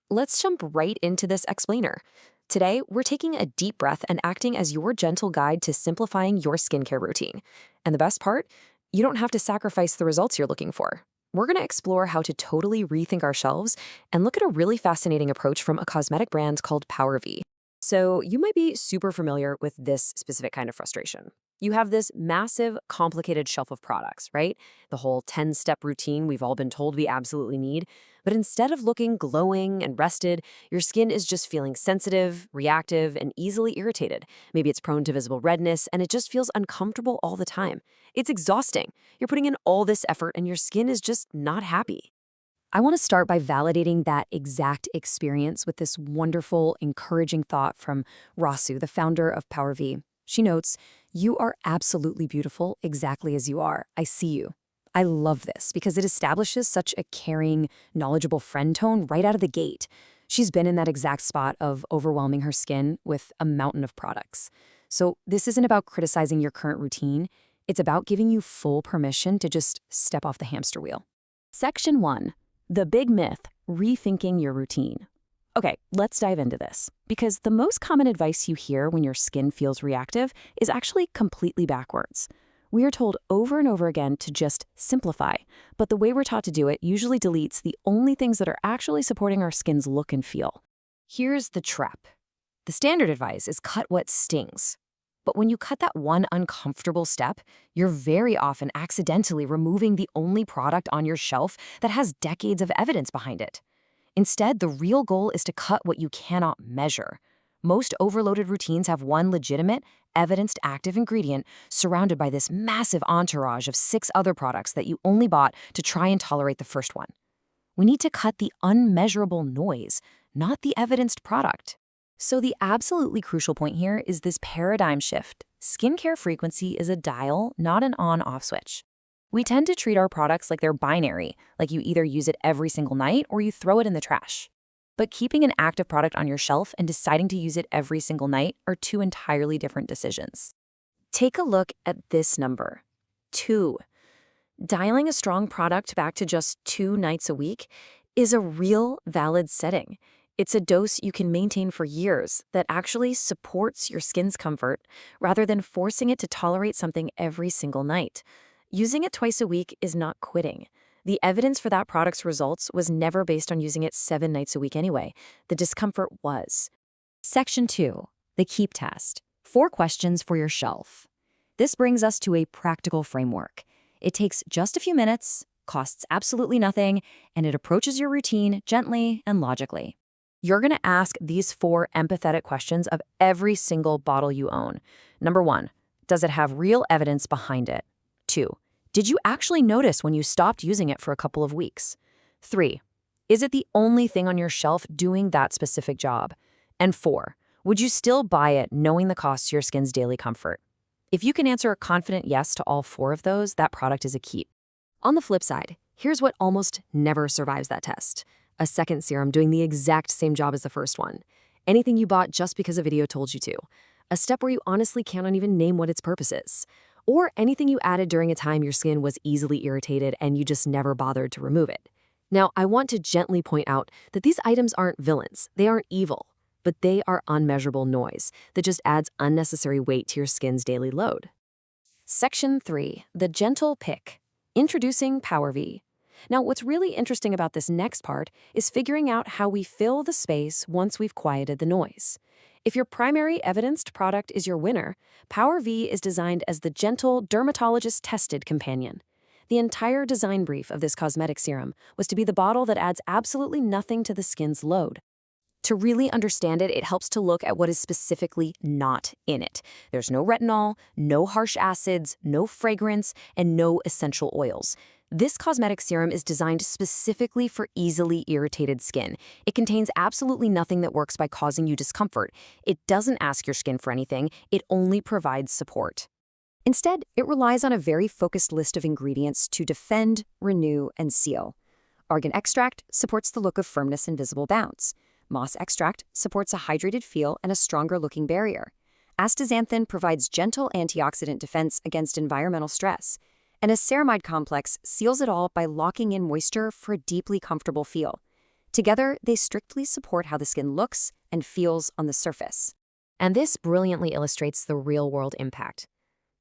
let's jump right into this explainer. Today, we're taking a deep breath and acting as your gentle guide to simplifying your skincare routine. And the best part, you don't have to sacrifice the results you're looking for. We're going to explore how to totally rethink our shelves and look at a really fascinating approach from a cosmetic brand called PowerV. So, you might be super familiar with this specific kind of frustration. You have this massive, complicated shelf of products, right? The whole 10-step routine we've all been told we absolutely need. But instead of looking glowing and rested, your skin is just feeling sensitive, reactive, and easily irritated. Maybe it's prone to visible redness, and it just feels uncomfortable all the time. It's exhausting. You're putting in all this effort, and your skin is just not happy. I want to start by validating that exact experience with this wonderful, encouraging thought from Rasu, the founder of PowerV. She notes, "You are absolutely beautiful exactly as you are. I see you." I love this because it establishes such a caring, knowledgeable friend tone right out of the gate. She's been in that exact spot of overwhelming her skin with a mountain of products. So this isn't about criticizing your current routine. It's about giving you full permission to just step off the hamster wheel. Section 1. The big myth, rethinking your routine. Okay, let's dive into this, because the most common advice you hear when your skin feels reactive is actually completely backwards. We are told over and over again to just simplify, but the way we're taught to do it usually deletes the only things that are actually supporting our skin's look and feel. Here's the trap. The standard advice is cut what stings. But when you cut that one uncomfortable step, you're very often accidentally removing the only product on your shelf that has decades of evidence behind it. Instead, the real goal is to cut what you cannot measure. Most overloaded routines have one legitimate, evidenced active ingredient surrounded by this massive entourage of 6 other products that you only bought to try and tolerate the first one. We need to cut the unmeasurable noise, not the evidenced product. So the absolutely crucial point here is this paradigm shift. Skincare frequency is a dial, not an on-off switch. We tend to treat our products like they're binary, like you either use it every single night or you throw it in the trash. But keeping an active product on your shelf and deciding to use it every single night are 2 entirely different decisions. Take a look at this number, 2. Dialing a strong product back to just 2 nights a week is a real valid setting. It's a dose you can maintain for years that actually supports your skin's comfort rather than forcing it to tolerate something every single night. Using it twice a week is not quitting. The evidence for that product's results was never based on using it 7 nights a week anyway. The discomfort was. Section 2. The keep test. 4 questions for your shelf. This brings us to a practical framework. It takes just a few minutes, costs absolutely nothing, and it approaches your routine gently and logically. You're going to ask these 4 empathetic questions of every single bottle you own. Number 1, does it have real evidence behind it? 2, did you actually notice when you stopped using it for a couple of weeks? 3, is it the only thing on your shelf doing that specific job? And 4, would you still buy it knowing the cost to your skin's daily comfort? If you can answer a confident yes to all 4 of those, that product is a keep. On the flip side, here's what almost never survives that test. A second serum doing the exact same job as the first one. Anything you bought just because a video told you to. A step where you honestly cannot even name what its purpose is. Or anything you added during a time your skin was easily irritated and you just never bothered to remove it. Now, I want to gently point out that these items aren't villains. They aren't evil. But they are unmeasurable noise that just adds unnecessary weight to your skin's daily load. Section 3. The gentle pick. Introducing PowerV. Now, what's really interesting about this next part is figuring out how we fill the space once we've quieted the noise. If your primary evidenced product is your winner, PowerV is designed as the gentle, dermatologist-tested companion. The entire design brief of this cosmetic serum was to be the bottle that adds absolutely nothing to the skin's load. To really understand it, it helps to look at what is specifically not in it. There's no retinol, no harsh acids, no fragrance, and no essential oils. This cosmetic serum is designed specifically for easily irritated skin. It contains absolutely nothing that works by causing you discomfort. It doesn't ask your skin for anything. It only provides support. Instead, it relies on a very focused list of ingredients to defend, renew, and seal. Argan extract supports the look of firmness and visible bounce. Moss extract supports a hydrated feel and a stronger-looking barrier. Astaxanthin provides gentle antioxidant defense against environmental stress. And a ceramide complex seals it all by locking in moisture for a deeply comfortable feel. Together, they strictly support how the skin looks and feels on the surface. And this brilliantly illustrates the real-world impact.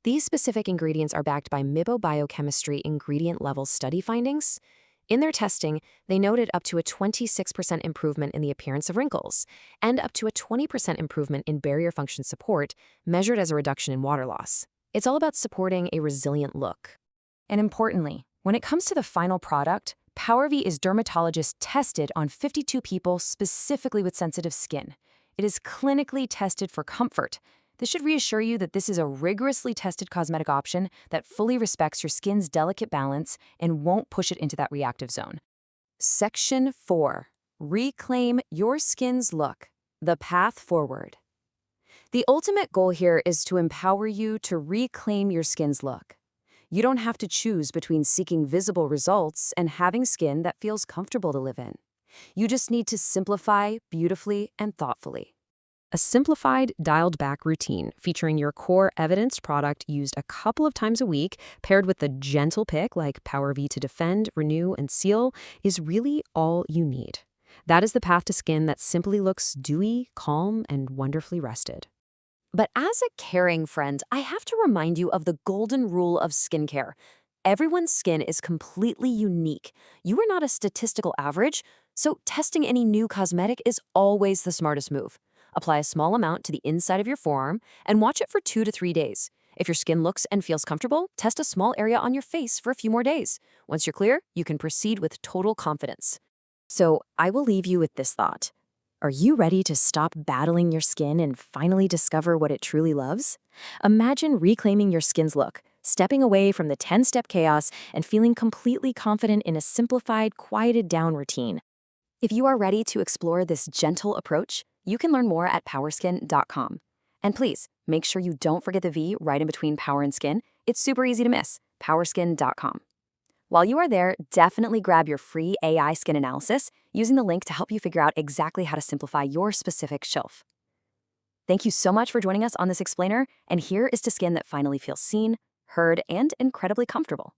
These specific ingredients are backed by biochemistry ingredient-level study findings. In their testing, they noted up to a 26% improvement in the appearance of wrinkles and up to a 20% improvement in barrier function support, measured as a reduction in water loss. It's all about supporting a resilient look. And importantly, when it comes to the final product, PowerV is dermatologist tested on 52 people specifically with sensitive skin. It is clinically tested for comfort. This should reassure you that this is a rigorously tested cosmetic option that fully respects your skin's delicate balance and won't push it into that reactive zone. Section 4. Reclaim your skin's look. The path forward. The ultimate goal here is to empower you to reclaim your skin's look. You don't have to choose between seeking visible results and having skin that feels comfortable to live in. You just need to simplify beautifully and thoughtfully. A simplified, dialed-back routine featuring your core evidenced product used a couple of times a week, paired with a gentle pick like PowerV to defend, renew, and seal, is really all you need. That is the path to skin that simply looks dewy, calm, and wonderfully rested. But as a caring friend, I have to remind you of the golden rule of skincare. Everyone's skin is completely unique. You are not a statistical average, so testing any new cosmetic is always the smartest move. Apply a small amount to the inside of your forearm and watch it for 2 to 3 days. If your skin looks and feels comfortable, test a small area on your face for a few more days. Once you're clear, you can proceed with total confidence. So I will leave you with this thought. Are you ready to stop battling your skin and finally discover what it truly loves? Imagine reclaiming your skin's look, stepping away from the 10-step chaos and feeling completely confident in a simplified, quieted-down routine. If you are ready to explore this gentle approach, you can learn more at powerskin.com. And please, make sure you don't forget the V right in between power and skin. It's super easy to miss, powerskin.com. While you are there, definitely grab your free AI skin analysis using the link to help you figure out exactly how to simplify your specific shelf. Thank you so much for joining us on this explainer, and here is to skin that finally feels seen, heard, and incredibly comfortable.